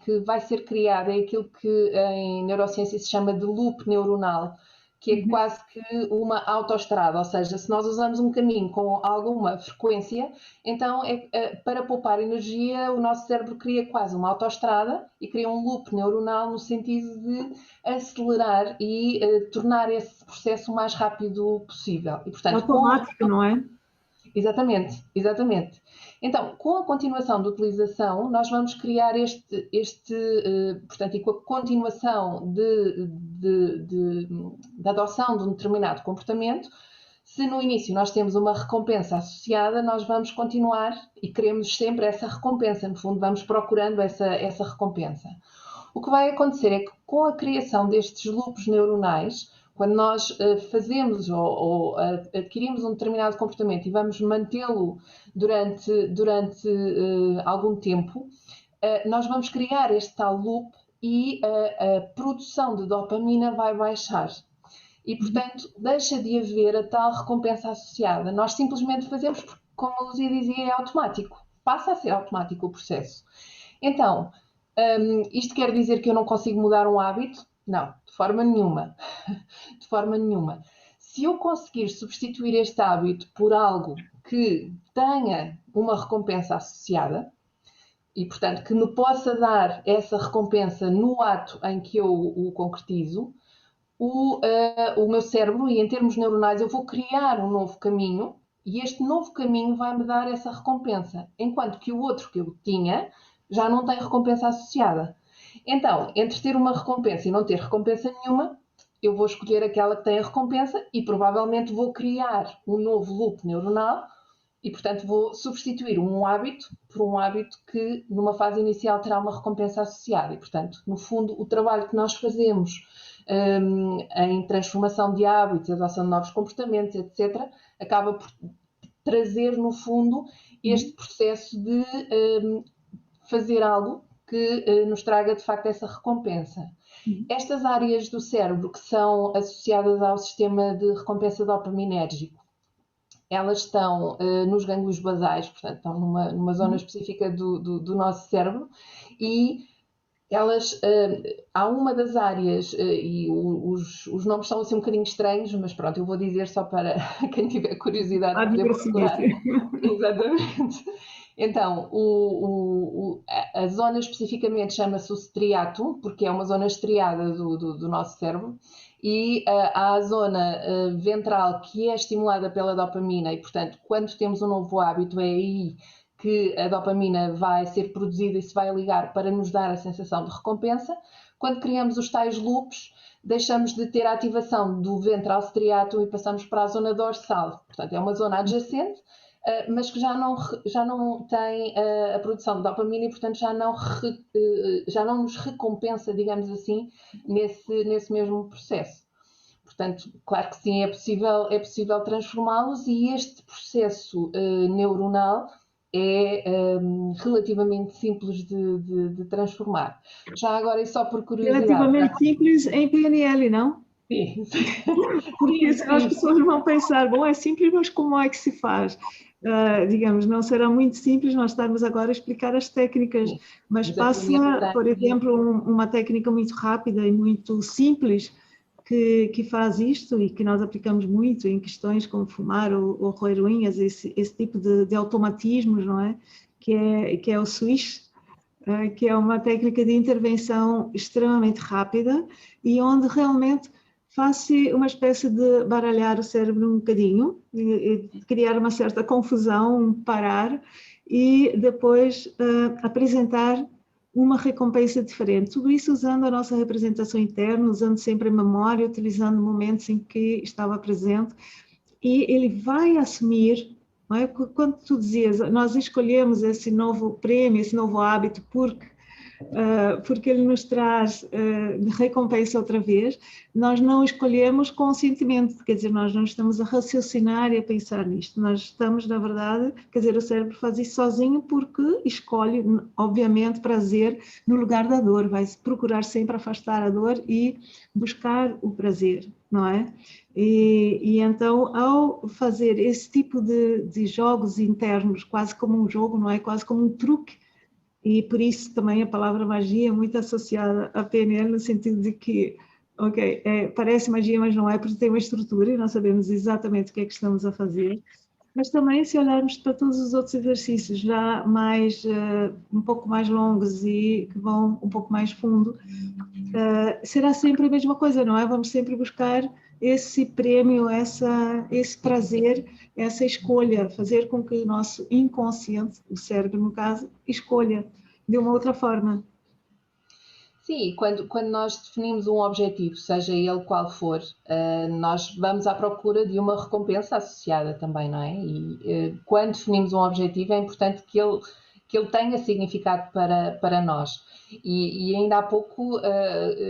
que vai ser criado é aquilo que em neurociência se chama de loop neuronal, que é quase que uma autoestrada, ou seja, se nós usamos um caminho com alguma frequência, então para poupar energia o nosso cérebro cria quase uma autoestrada e cria um loop neuronal no sentido de acelerar e tornar esse processo o mais rápido possível. E, portanto, Automático, não é? Exatamente, exatamente. Então, com a continuação de utilização, nós vamos criar portanto, e com a continuação da adoção de um determinado comportamento, se no início nós temos uma recompensa associada, nós vamos continuar e queremos sempre essa recompensa, no fundo vamos procurando essa recompensa. O que vai acontecer é que com a criação destes loops neuronais, quando nós fazemos ou adquirimos um determinado comportamento e vamos mantê-lo durante algum tempo, nós vamos criar este tal loop e a produção de dopamina vai baixar. E, portanto, deixa de haver a tal recompensa associada. Nós simplesmente fazemos porque, como a Luzia dizia, é automático. Passa a ser automático o processo. Então, isto quer dizer que eu não consigo mudar um hábito? Não, de forma nenhuma. De forma nenhuma. Se eu conseguir substituir este hábito por algo que tenha uma recompensa associada, e portanto que me possa dar essa recompensa no ato em que eu o concretizo, o meu cérebro, e em termos neuronais, eu vou criar um novo caminho, e este novo caminho vai-me dar essa recompensa, enquanto que o outro que eu tinha já não tem recompensa associada. Então, entre ter uma recompensa e não ter recompensa nenhuma, eu vou escolher aquela que tem a recompensa e provavelmente vou criar um novo loop neuronal e, portanto, vou substituir um hábito por um hábito que, numa fase inicial, terá uma recompensa associada. E, portanto, no fundo, o trabalho que nós fazemos em transformação de hábitos, adoção de novos comportamentos, etc., acaba por trazer, no fundo, este processo de fazer algo que nos traga, de facto, essa recompensa. Estas áreas do cérebro que são associadas ao sistema de recompensa dopaminérgico, elas estão nos gânglios basais, portanto, estão numa zona específica do nosso cérebro, e há uma das áreas, e os nomes são assim um bocadinho estranhos, mas pronto, eu vou dizer só para quem tiver curiosidade A poder procurar. diversidade. Exatamente. Então, a zona especificamente chama-se o striatum, porque é uma zona estriada do nosso cérebro, e há a zona ventral que é estimulada pela dopamina, e portanto, quando temos um novo hábito, é aí que a dopamina vai ser produzida e se vai ligar para nos dar a sensação de recompensa. Quando criamos os tais loops, deixamos de ter a ativação do ventral striatum e passamos para a zona dorsal. Portanto, é uma zona adjacente, mas que já não tem a produção de dopamina e, portanto, já não nos recompensa, digamos assim, nesse mesmo processo. Portanto, claro que sim, é possível transformá-los, e este processo neuronal é relativamente simples de transformar. Já agora, e só por curiosidade, Relativamente simples em PNL, não? sim, Porque sim, senão as sim, pessoas vão pensar, bom, é simples, mas como é que se faz? Digamos, não será muito simples nós estarmos agora a explicar as técnicas, sim. mas Mas a PNL passa, por tem, exemplo, uma técnica muito rápida e muito simples que faz isto e que nós aplicamos muito em questões como fumar ou roer unhas, esse tipo de automatismos, não é? Que é o swish, que é uma técnica de intervenção extremamente rápida e onde realmente faz-se uma espécie de baralhar o cérebro um bocadinho, e criar uma certa confusão, parar e depois apresentar uma recompensa diferente. Tudo isso usando a nossa representação interna, usando sempre a memória, utilizando momentos em que estava presente, e ele vai assumir, não é? Quando tu dizias, nós escolhemos esse novo prêmio, esse novo hábito, porque ele nos traz recompensa outra vez, nós não escolhemos conscientemente, quer dizer, nós não estamos a raciocinar e a pensar nisto, nós estamos, na verdade, quer dizer, o cérebro faz isso sozinho porque escolhe, obviamente, prazer no lugar da dor, vai procurar sempre afastar a dor e buscar o prazer, não é? E então, ao fazer esse tipo de jogos internos, quase como um jogo, não é? Quase como um truque, e por isso também a palavra magia é muito associada à PNL, no sentido de que, ok, parece magia, mas não é, porque tem uma estrutura e nós sabemos exatamente o que é que estamos a fazer. Mas também, se olharmos para todos os outros exercícios já mais, um pouco mais longos e que vão um pouco mais fundo, será sempre a mesma coisa, não é? Vamos sempre buscar esse prêmio, esse prazer, essa escolha, fazer com que o nosso inconsciente, o cérebro no caso, escolha de uma outra forma. sim, quando nós definimos um objetivo, seja ele qual for, nós vamos à procura de uma recompensa associada também, não é? E quando definimos um objetivo é importante que ele tenha significado para nós. E ainda há pouco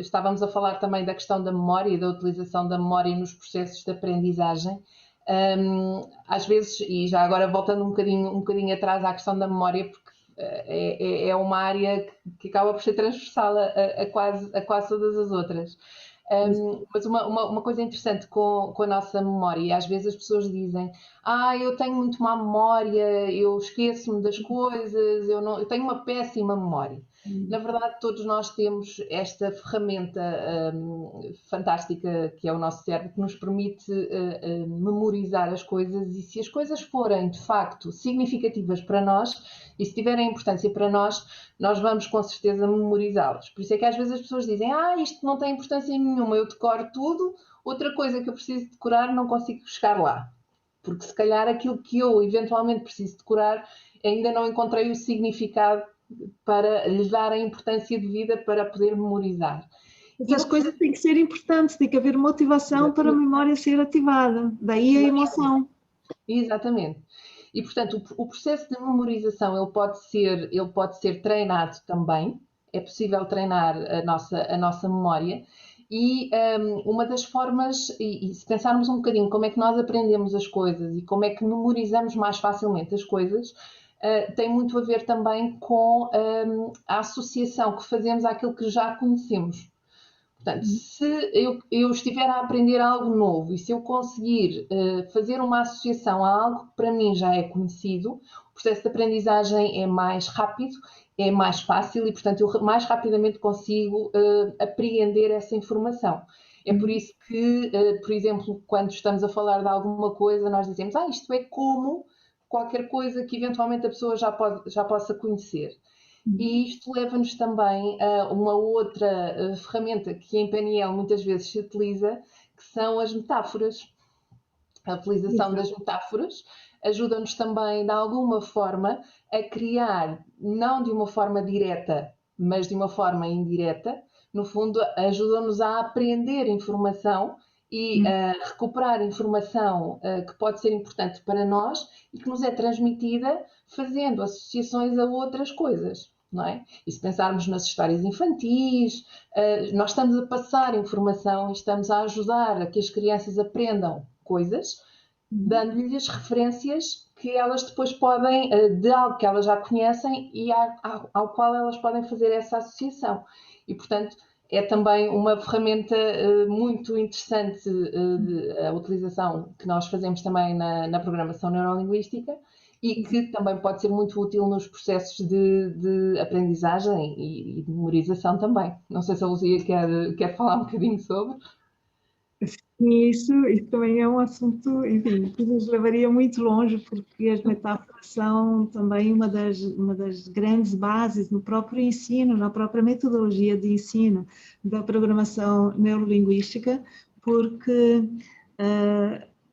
estávamos a falar também da questão da memória e da utilização da memória nos processos de aprendizagem. Às vezes, e já agora voltando um bocadinho atrás à questão da memória, porque é uma área que acaba por ser transversal a quase todas as outras. Mas uma coisa interessante com a nossa memória, e às vezes as pessoas dizem: eu tenho muito má memória, eu esqueço-me das coisas, eu tenho uma péssima memória. Na verdade, todos nós temos esta ferramenta fantástica que é o nosso cérebro, que nos permite memorizar as coisas, e se as coisas forem de facto significativas para nós e se tiverem importância para nós vamos com certeza memorizá-las. Por isso é que às vezes as pessoas dizem: isto não tem importância nenhuma, eu decoro tudo, outra coisa que eu preciso decorar não consigo chegar lá. Porque se calhar aquilo que eu eventualmente preciso decorar ainda não encontrei o significado para lhe dar a importância devida para poder memorizar. Essas coisas têm que ser importantes, tem que haver motivação para a memória ser ativada, daí a emoção. Exatamente. E, portanto, o processo de memorização ele pode ser treinado também. É possível treinar a nossa memória. E uma das formas, e se pensarmos um bocadinho como é que nós aprendemos as coisas e como é que memorizamos mais facilmente as coisas, tem muito a ver também com a associação que fazemos àquilo que já conhecemos. Portanto, se eu estiver a aprender algo novo e se eu conseguir fazer uma associação a algo que para mim já é conhecido, o processo de aprendizagem é mais rápido é mais fácil e, portanto, eu mais rapidamente consigo apreender essa informação. É por isso que, por exemplo, quando estamos a falar de alguma coisa, nós dizemos, isto é como qualquer coisa que eventualmente a pessoa já possa conhecer. E isto leva-nos também a uma outra ferramenta que em PNL muitas vezes se utiliza, que são as metáforas. A utilização das metáforas ajuda-nos também, de alguma forma, a criar, não de uma forma direta, mas de uma forma indireta, no fundo, ajuda-nos a aprender informação e a recuperar informação que pode ser importante para nós e que nos é transmitida fazendo associações a outras coisas. Não é? E se pensarmos nas histórias infantis, nós estamos a passar informação e estamos a ajudar a que as crianças aprendam coisas, dando-lhes referências que elas depois podem, de algo que elas já conhecem e ao qual elas podem fazer essa associação. E, portanto, é também uma ferramenta muito interessante a utilização que nós fazemos também na programação neurolinguística e que também pode ser muito útil nos processos de aprendizagem e de memorização também. Não sei se a Luzia quer falar um bocadinho sobre. Isso também é um assunto, enfim, que nos levaria muito longe, porque as metáforas são também uma das grandes bases no próprio ensino, na própria metodologia de ensino da programação neurolinguística, porque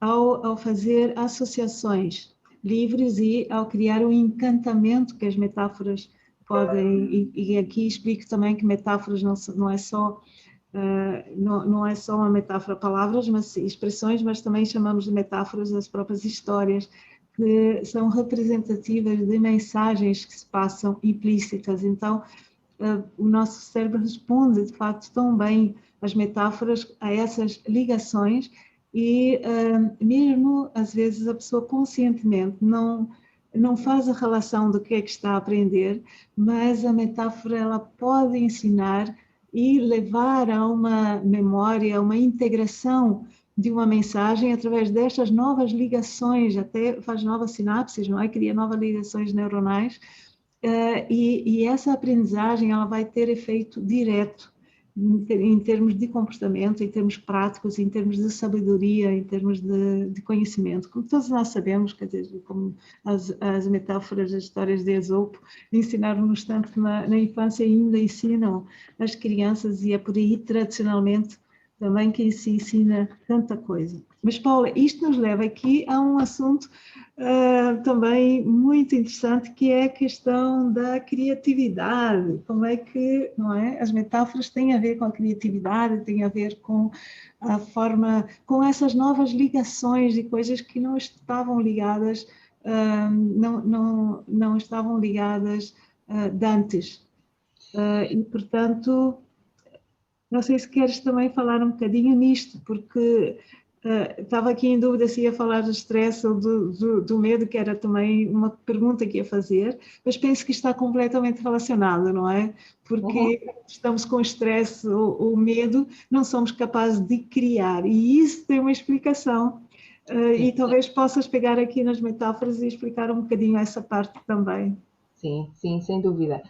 ao fazer associações livres e ao criar um encantamento que as metáforas podem, e aqui explico também que metáforas não é só não é só uma metáfora palavras, mas expressões, mas também chamamos de metáforas as próprias histórias, que são representativas de mensagens que se passam implícitas. Então, o nosso cérebro responde, de facto, tão bem às metáforas, a essas ligações, e mesmo, às vezes, a pessoa conscientemente não faz a relação do que é que está a aprender, mas a metáfora ela pode ensinar e levar a uma memória, a uma integração de uma mensagem através destas novas ligações, até faz novas sinapses, não é? Cria novas ligações neuronais, e essa aprendizagem ela vai ter efeito direto em termos de comportamento, em termos práticos, em termos de sabedoria, em termos de conhecimento. Como todos nós sabemos, quer dizer, como as metáforas, as histórias de Esopo ensinaram-nos tanto na infância e ainda ensinam as crianças, e é por aí tradicionalmente também que se ensina tanta coisa. Mas, Paula, isto nos leva aqui a um assunto também muito interessante, que é a questão da criatividade. Como é que, não é? As metáforas têm a ver com a criatividade, têm a ver com a forma, com essas novas ligações de coisas que não estavam ligadas, não estavam ligadas de antes. E, portanto, não sei se queres também falar um bocadinho nisto, porque estava aqui em dúvida se ia falar do stress ou do medo, que era também uma pergunta que ia fazer, mas penso que está completamente relacionado, não é? Porque estamos com stress ou medo, não somos capazes de criar, e isso tem uma explicação. E talvez possas pegar aqui nas metáforas e explicar um bocadinho essa parte também. Sim, sim, sem dúvida.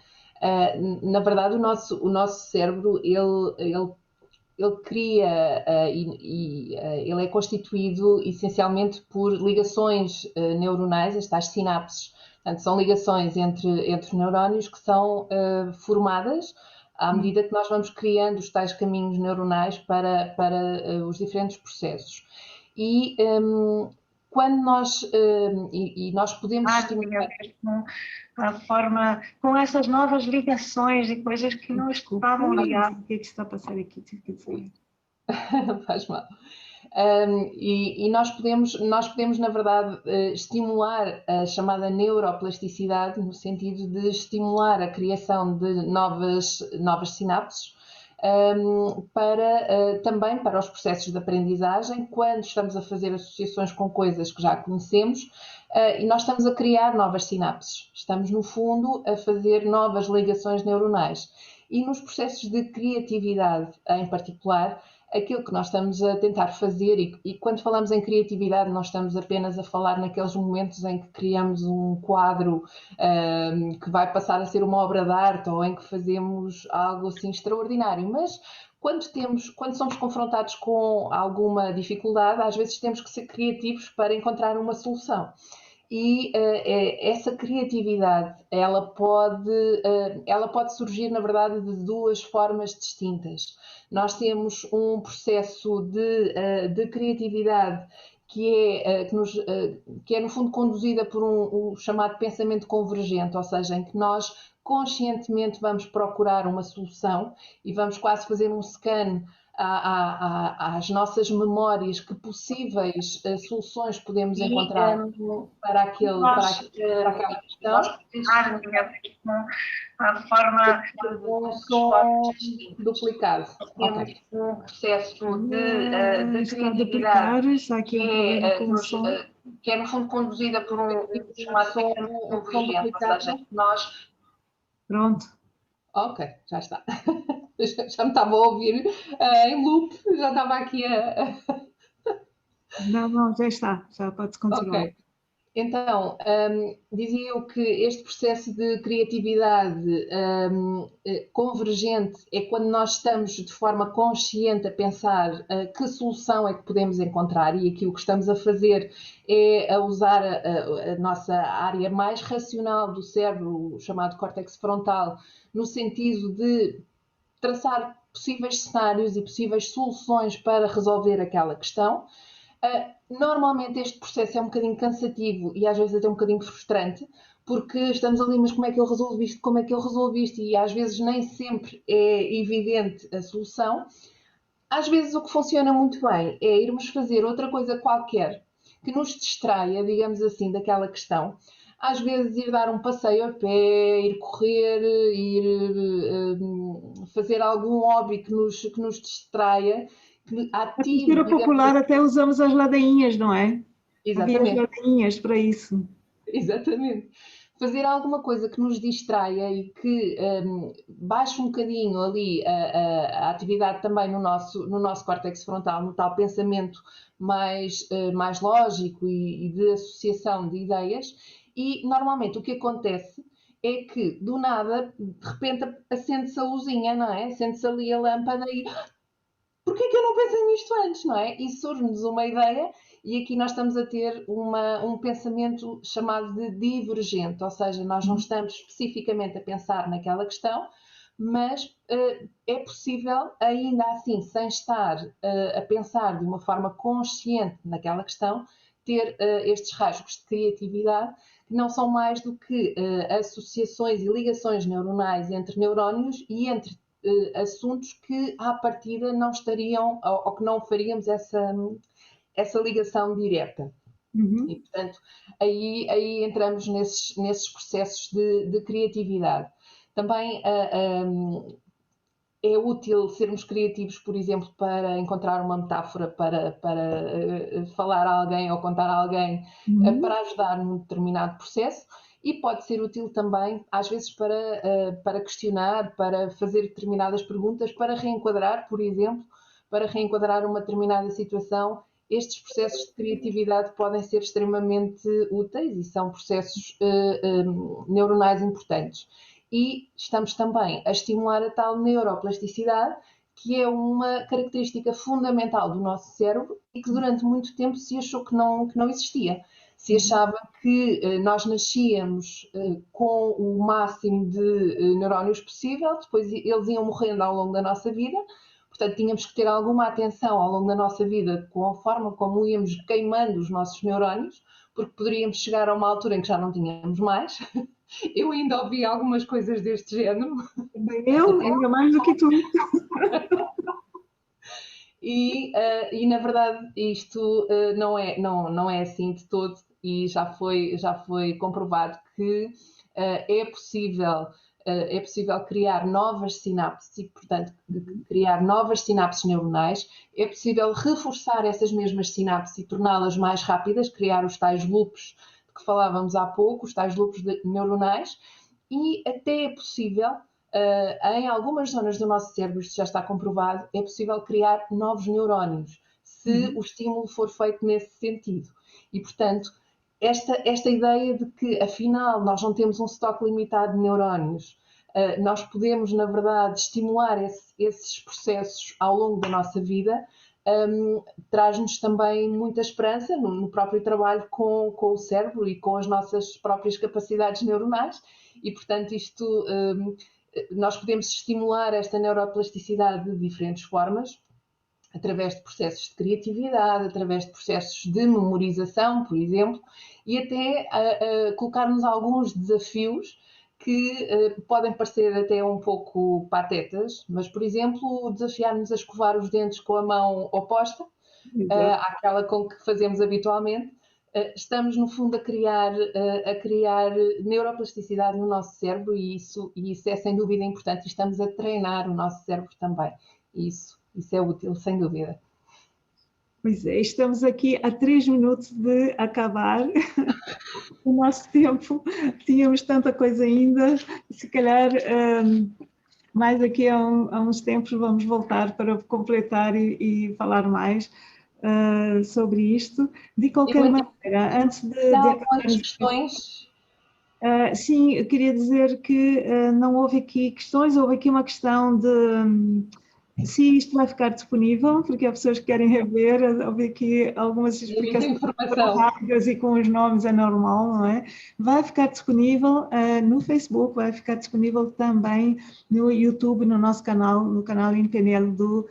Na verdade, o nosso cérebro, ele cria ele é constituído essencialmente por ligações neuronais, as tais sinapses. Portanto, são ligações entre neurónios que são formadas à medida que nós vamos criando os tais caminhos neuronais para os diferentes processos. E quando nós podemos estimular a forma, com essas novas ligações e coisas que não estavam ligadas. O que é que está a passar aqui? Faz mal. E nós podemos, na verdade, estimular a chamada neuroplasticidade, no sentido de estimular a criação de novas sinapses, também para os processos de aprendizagem, quando estamos a fazer associações com coisas que já conhecemos, e nós estamos a criar novas sinapses. Estamos, no fundo, a fazer novas ligações neuronais. E nos processos de criatividade, em particular, aquilo que nós estamos a tentar fazer, e quando falamos em criatividade, nós estamos apenas a falar naqueles momentos em que criamos um quadro que vai passar a ser uma obra de arte ou em que fazemos algo assim extraordinário, mas quando somos confrontados com alguma dificuldade, às vezes temos que ser criativos para encontrar uma solução. E essa criatividade, ela pode surgir, na verdade, de duas formas distintas. Nós temos um processo de criatividade que é, no fundo, conduzida por o chamado pensamento convergente, ou seja, em que nós conscientemente vamos procurar uma solução e vamos quase fazer um scan às nossas memórias, que possíveis soluções podemos encontrar para aquela questão. De forma um som duplicado. Temos um processo de criatividade que é, no fundo, conduzida por um chamado convergente, ou seja, nós... Pronto. Ok, já está. Já me estava a ouvir em loop, já estava aqui a... Não, já está, já pode continuar. Ok. Então, dizia eu que este processo de criatividade convergente é quando nós estamos de forma consciente a pensar que solução é que podemos encontrar, e aqui o que estamos a fazer é a usar a nossa área mais racional do cérebro, o chamado córtex frontal, no sentido de traçar possíveis cenários e possíveis soluções para resolver aquela questão. Normalmente este processo é um bocadinho cansativo e às vezes até um bocadinho frustrante, porque estamos ali, mas como é que eu resolvo isto? Como é que eu resolvo isto? E às vezes nem sempre é evidente a solução. Às vezes o que funciona muito bem é irmos fazer outra coisa qualquer que nos distraia, digamos assim, daquela questão. Às vezes ir dar um passeio a pé, ir correr, ir fazer algum hobby que nos distraia, que Na ative, cultura popular assim. até usamos as ladainhas, não é? Exatamente. Havia as ladainhas para isso. Exatamente. Fazer alguma coisa que nos distraia e que baixe um bocadinho ali a atividade também no nosso córtex frontal, no tal pensamento mais lógico e de associação de ideias. E normalmente o que acontece é que do nada, de repente, acende-se a luzinha, não é? Acende-se ali a lâmpada e porquê que eu não pensei nisto antes, não é? E surge-nos uma ideia, e aqui nós estamos a ter um pensamento chamado de divergente, ou seja, nós não estamos especificamente a pensar naquela questão, mas é possível, ainda assim, sem estar a pensar de uma forma consciente naquela questão, ter estes rasgos de criatividade, que não são mais do que associações e ligações neuronais entre neurónios e entre assuntos que à partida não estariam, ou que não faríamos essa ligação direta. E, portanto, aí entramos nesses processos de criatividade. Também é útil sermos criativos, por exemplo, para encontrar uma metáfora para falar a alguém ou contar a alguém, para ajudar num determinado processo. E pode ser útil também, às vezes, para questionar, para fazer determinadas perguntas, para reenquadrar, por exemplo, para reenquadrar uma determinada situação. Estes processos de criatividade podem ser extremamente úteis e são processos neuronais importantes. E estamos também a estimular a tal neuroplasticidade, que é uma característica fundamental do nosso cérebro e que durante muito tempo se achou que não existia. Se achava que nós nascíamos com o máximo de neurónios possível, depois eles iam morrendo ao longo da nossa vida, portanto tínhamos que ter alguma atenção ao longo da nossa vida com a forma como íamos queimando os nossos neurónios, porque poderíamos chegar a uma altura em que já não tínhamos mais. Eu ainda ouvi algumas coisas deste género. Eu, ainda mais do que tu. E na verdade isto não é assim de todo, e já foi comprovado que é possível criar novas sinapses e, portanto, criar novas sinapses neuronais, é possível reforçar essas mesmas sinapses e torná-las mais rápidas, criar os tais loops de que falávamos há pouco, os tais loops neuronais, e até é possível em algumas zonas do nosso cérebro, isto já está comprovado, é possível criar novos neurónios, se o estímulo for feito nesse sentido. E, portanto, esta ideia de que, afinal, nós não temos um estoque limitado de neurónios, nós podemos, na verdade, estimular esses processos ao longo da nossa vida, traz-nos também muita esperança no próprio trabalho com o cérebro e com as nossas próprias capacidades neuronais. E, portanto, nós podemos estimular esta neuroplasticidade de diferentes formas, através de processos de criatividade, através de processos de memorização, por exemplo, e até colocar-nos alguns desafios que podem parecer até um pouco patetas, mas, por exemplo, desafiar-nos a escovar os dentes com a mão oposta àquela com que fazemos habitualmente. Estamos, no fundo, a criar neuroplasticidade no nosso cérebro e isso é, sem dúvida, importante. E estamos a treinar o nosso cérebro também. Isso é útil, sem dúvida. Pois é, estamos aqui a 3 minutos de acabar o nosso tempo. Tínhamos tanta coisa ainda, se calhar mais aqui a uns tempos vamos voltar para completar e falar mais sobre isto. De qualquer maneira, antes de acabar as questões... sim, eu queria dizer que não houve aqui questões, houve aqui uma questão de se isto vai ficar disponível, porque há pessoas que querem rever, houve aqui algumas explicações rápidas e com os nomes é normal, não é? Vai ficar disponível no Facebook, vai ficar disponível também no YouTube, no nosso canal, no canal InPNL do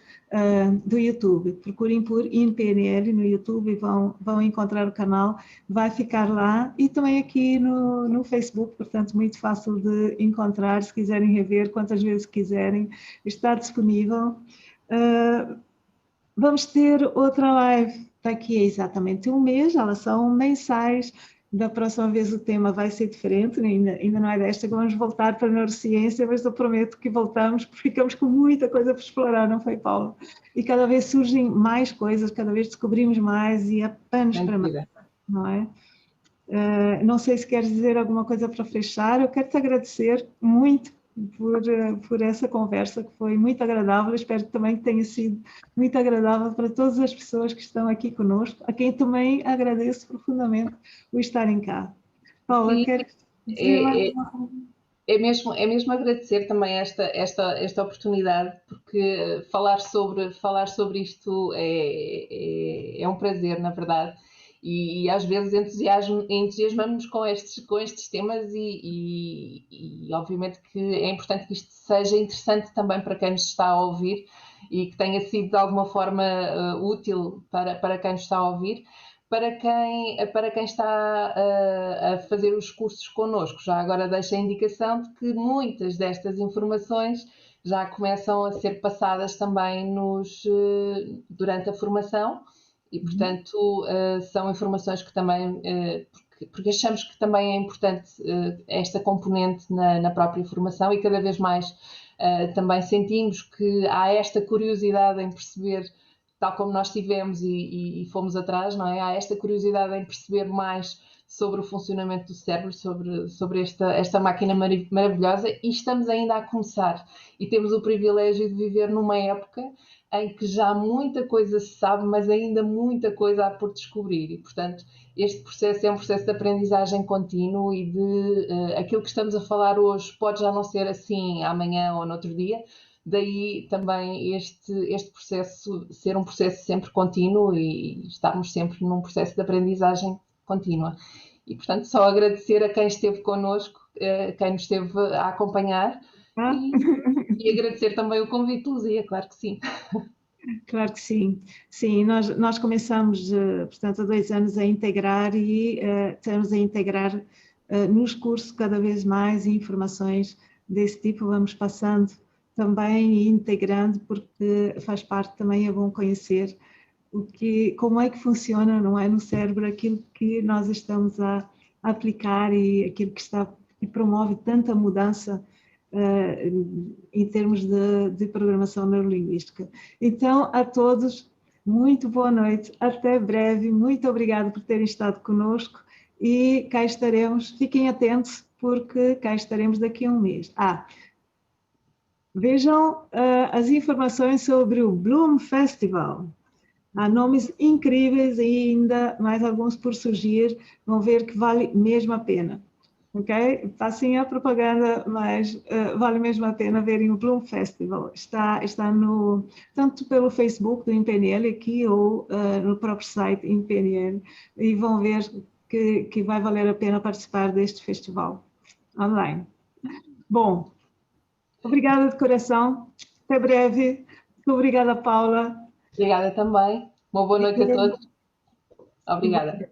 YouTube. Procurem por InPNL no YouTube e vão encontrar o canal, vai ficar lá e também aqui no Facebook, portanto muito fácil de encontrar, se quiserem rever quantas vezes quiserem, está disponível. Vamos ter outra live daqui a exatamente um mês, elas são mensais. Da próxima vez o tema vai ser diferente, ainda não é desta que vamos voltar para a neurociência, mas eu prometo que voltamos, porque ficamos com muita coisa para explorar, não foi, Paula? E cada vez surgem mais coisas, cada vez descobrimos mais e há panos para mais, não é? Não sei se queres dizer alguma coisa para fechar, eu quero te agradecer muito por essa conversa, que foi muito agradável, espero que também tenha sido muito agradável para todas as pessoas que estão aqui conosco, a quem também agradeço profundamente o estarem cá. Paula, queres dizer mais alguma coisa? É mesmo agradecer também esta oportunidade, porque falar sobre isto é um prazer, na verdade. E às vezes entusiasmamos-nos com estes temas e obviamente que é importante que isto seja interessante também para quem nos está a ouvir e que tenha sido de alguma forma útil para quem nos está a ouvir. Para quem está a fazer os cursos connosco, já agora deixo a indicação de que muitas destas informações já começam a ser passadas também durante a formação. E, portanto, são informações que também, porque achamos que também é importante esta componente na própria formação e cada vez mais também sentimos que há esta curiosidade em perceber, tal como nós tivemos e fomos atrás, não é? Há esta curiosidade em perceber mais sobre o funcionamento do cérebro, sobre esta máquina maravilhosa e estamos ainda a começar. E temos o privilégio de viver numa época em que já muita coisa se sabe, mas ainda muita coisa há por descobrir. E, portanto, este processo é um processo de aprendizagem contínuo e aquilo que estamos a falar hoje pode já não ser assim amanhã ou no outro dia. Daí também este processo ser um processo sempre contínuo e estarmos sempre num processo de aprendizagem contínua. E, portanto, só agradecer a quem esteve connosco, quem nos esteve a acompanhar e agradecer também o convite, Luzia, claro que sim. Claro que sim. Sim, nós começamos, portanto, há 2 anos a integrar e estamos a integrar nos cursos cada vez mais informações desse tipo, vamos passando também e integrando, porque faz parte também, é bom conhecer como é que funciona, não é, no cérebro, aquilo que nós estamos a aplicar e aquilo que promove tanta mudança em termos de programação neurolinguística. Então, a todos, muito boa noite, até breve, muito obrigada por terem estado conosco e cá estaremos, fiquem atentos, porque cá estaremos daqui a um mês. Vejam as informações sobre o Bloom Festival. Há nomes incríveis e ainda mais alguns por surgir. Vão ver que vale mesmo a pena. Ok? Passinha a propaganda, mas vale mesmo a pena verem o Bloom Festival. Está tanto pelo Facebook do INPNL aqui ou no próprio site INPNL. E vão ver que vai valer a pena participar deste festival online. Bom, obrigada de coração. Até breve. Obrigada, Paula. Obrigada também. Uma boa noite a todos. Obrigada.